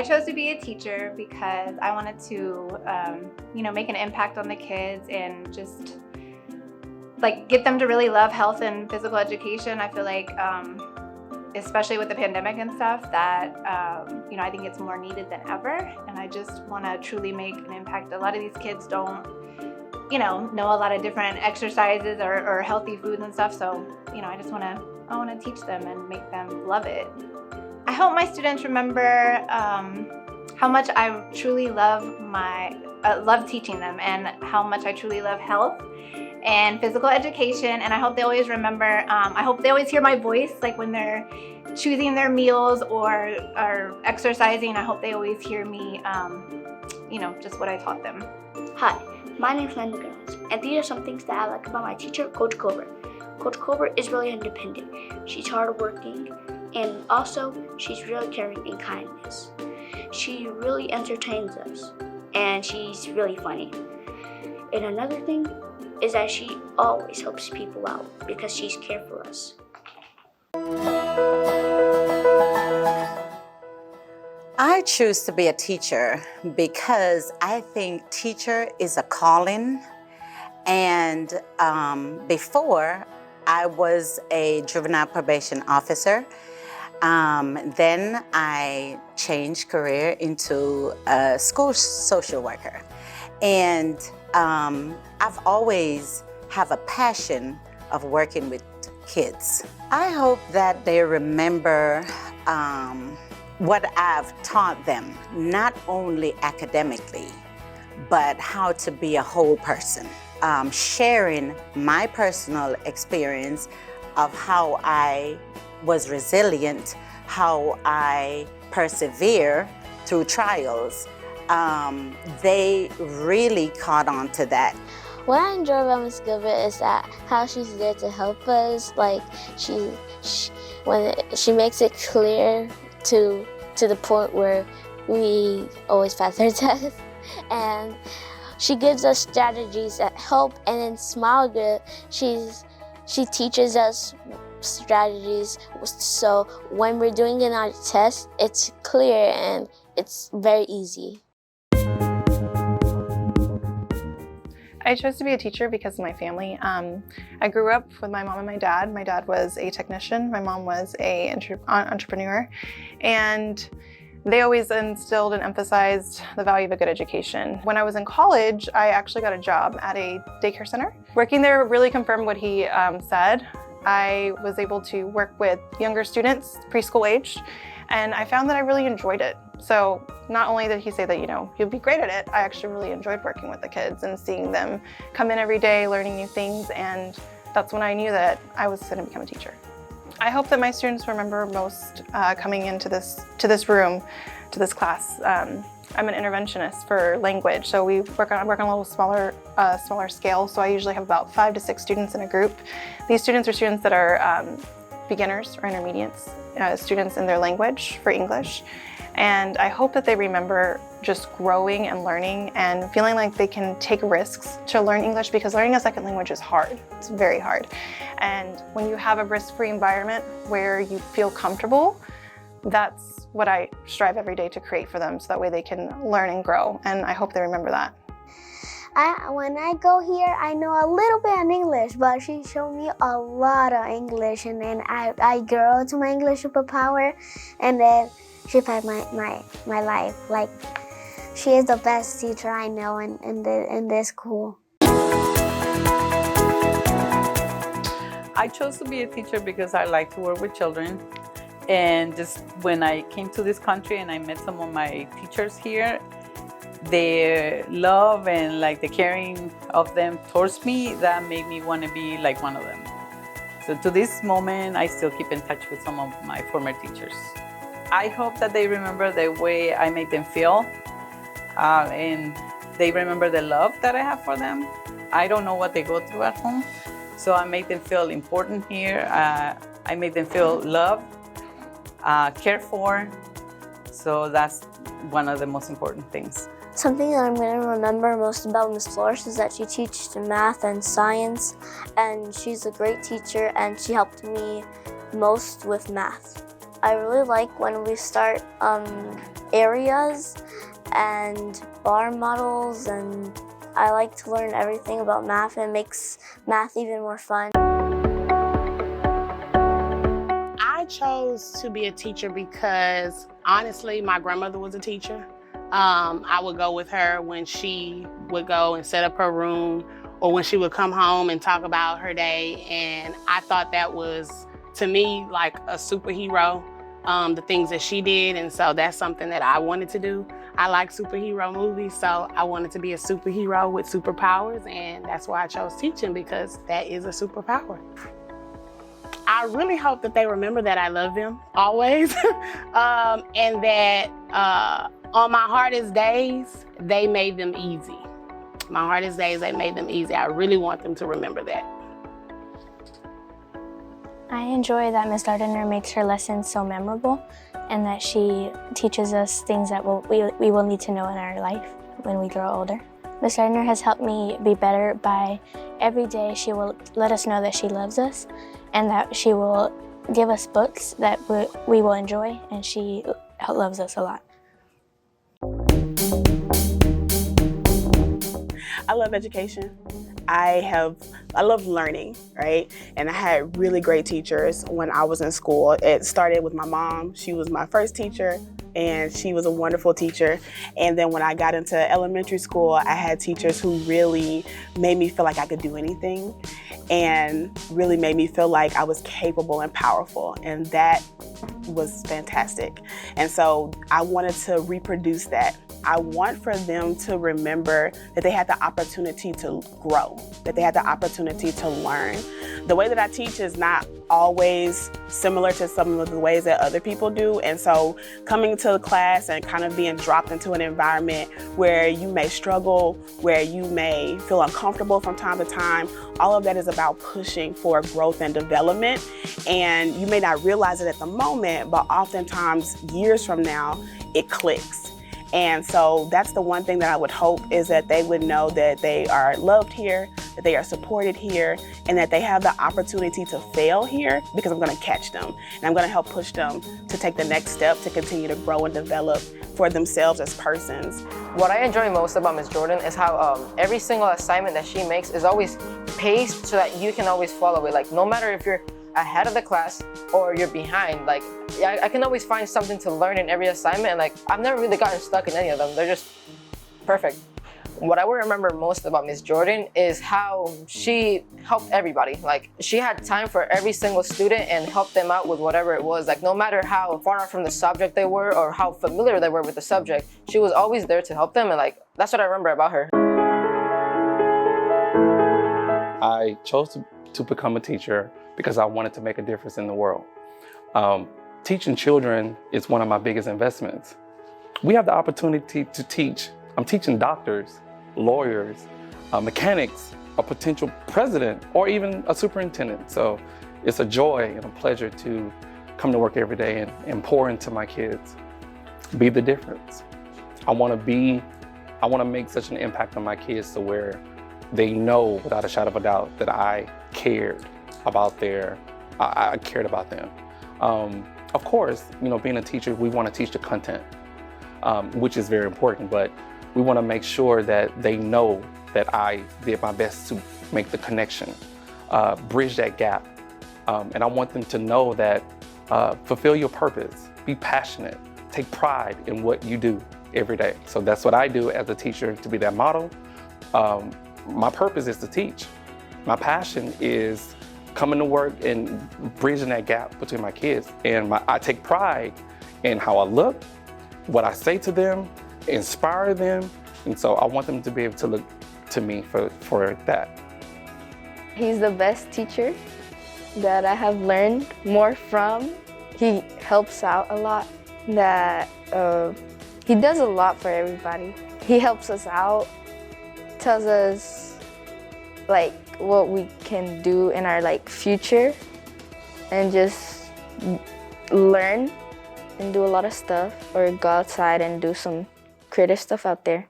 I chose to be a teacher because I wanted to, make an impact on the kids and just like get them to really love health and physical education. I feel like, especially with the pandemic and stuff, that, I think it's more needed than ever. And I just want to truly make an impact. A lot of these kids don't, know a lot of different exercises or healthy foods and stuff. So, I want to teach them and make them love it. I hope my students remember how much I truly love love teaching them and how much I truly love health and physical education. And I hope they always remember, I hope they always hear my voice, like when they're choosing their meals or exercising. I hope they always hear me, just what I taught them. Hi, my name is Senegal, and these are some things that I like about my teacher, Coach Culver. Coach Culver is really independent. She's hardworking, and also she's really caring and kindness. She really entertains us, and she's really funny. And another thing is that she always helps people out because she's cared for us. I choose to be a teacher because I think teacher is a calling. And before, I was a juvenile probation officer. Then I changed career into a school social worker. And I've always have a passion of working with kids. I hope that they remember what I've taught them, not only academically, but how to be a whole person. Sharing my personal experience of how I was resilient, how I persevere through trials. They really caught on to that. What I enjoy about Miss Gilbert is that how she's there to help us. Like when she makes it clear to the point where we always pass our test, and she gives us strategies that help. And in Smile Good, she teaches us strategies, so when we're doing it on a test, it's clear and it's very easy. I chose to be a teacher because of my family. I grew up with my mom and my dad. My dad was a technician, my mom was an entrepreneur, and they always instilled and emphasized the value of a good education. When I was in college, I actually got a job at a daycare center. Working there really confirmed what he said. I was able to work with younger students, preschool age, and I found that I really enjoyed it. So not only did he say that, you'll be great at it, I actually really enjoyed working with the kids and seeing them come in every day, learning new things, and that's when I knew that I was going to become a teacher. I hope that my students remember most coming into this room, to this class. I'm an interventionist for language, so we work on a little smaller scale. So I usually have about 5 to 6 students in a group. These students are students that are beginners or intermediates, students in their language for English. And I hope that they remember just growing and learning and feeling like they can take risks to learn English, because learning a second language is hard. It's very hard. And when you have a risk-free environment where you feel comfortable, that's what I strive every day to create for them, so that way they can learn and grow. And I hope they remember that. When I go here, I know a little bit in English, but she showed me a lot of English, and then I grew to my English superpower, and then she affected my life. Like, she is the best teacher I know in this school. I chose to be a teacher because I like to work with children. And just when I came to this country and I met some of my teachers here, their love and like the caring of them towards me, that made me want to be like one of them. So to this moment, I still keep in touch with some of my former teachers. I hope that they remember the way I made them feel, and they remember the love that I have for them. I don't know what they go through at home, so I made them feel important here. I made them feel loved, cared for, so that's one of the most important things. Something that I'm going to remember most about Miss Flores is that she teaches math and science, and she's a great teacher, and she helped me most with math. I really like when we start areas and bar models, and I like to learn everything about math, and it makes math even more fun. I chose to be a teacher because honestly, my grandmother was a teacher. I would go with her when she would go and set up her room, or when she would come home and talk about her day. And I thought that was, to me, like a superhero, the things that she did. And so that's something that I wanted to do. I like superhero movies, so I wanted to be a superhero with superpowers. And that's why I chose teaching, because that is a superpower. I really hope that they remember that I love them always, and that on my hardest days, they made them easy. My hardest days, they made them easy. I really want them to remember that. I enjoy that Ms. Gardiner makes her lessons so memorable, and that she teaches us things that we will need to know in our life when we grow older. Ms. Gardiner has helped me be better by every day she will let us know that she loves us, and that she will give us books that we will enjoy, and she loves us a lot. I love education. I love learning, right? And I had really great teachers when I was in school. It started with my mom. She was my first teacher, and she was a wonderful teacher. And then when I got into elementary school, I had teachers who really made me feel like I could do anything, and really made me feel like I was capable and powerful. And that was fantastic. And so I wanted to reproduce that. I want for them to remember that they had the opportunity to grow, that they had the opportunity to learn. The way that I teach is not always similar to some of the ways that other people do. And so coming to class and kind of being dropped into an environment where you may struggle, where you may feel uncomfortable from time to time, all of that is about pushing for growth and development. And you may not realize it at the moment, but oftentimes years from now, it clicks. And so that's the one thing that I would hope, is that they would know that they are loved here, that they are supported here, and that they have the opportunity to fail here, because I'm going to catch them. And I'm going to help push them to take the next step to continue to grow and develop for themselves as persons. What I enjoy most about Ms. Jordan is how every single assignment that she makes is always paced so that you can always follow it. Like, no matter if you're ahead of the class or you're behind, like I can always find something to learn in every assignment, and like I've never really gotten stuck in any of them. They're just perfect. What I would remember most about Ms. Jordan is how she helped everybody. Like, she had time for every single student and helped them out with whatever it was. Like, no matter how far off from the subject they were or how familiar they were with the subject, she was always there to help them, and like that's what I remember about her. I chose to become a teacher because I wanted to make a difference in the world. Teaching children is one of my biggest investments. We have the opportunity to teach. I'm teaching doctors, lawyers, mechanics, a potential president, or even a superintendent. So it's a joy and a pleasure to come to work every day and pour into my kids, be the difference. I want to make such an impact on my kids to where they know without a shadow of a doubt that I cared about I cared about them. Of course, being a teacher, we want to teach the content, which is very important, but we want to make sure that they know that I did my best to make the connection, bridge that gap. And I want them to know that fulfill your purpose, be passionate, take pride in what you do every day. So that's what I do as a teacher, to be that model. My purpose is to teach. My passion is coming to work and bridging that gap between my kids. And I take pride in how I look, what I say to them, inspire them. And so I want them to be able to look to me for that. He's the best teacher that I have learned more from. He helps out a lot. He does a lot for everybody. He helps us out, tells us like what we can do in our future, and just learn and do a lot of stuff, or go outside and do some creative stuff out there.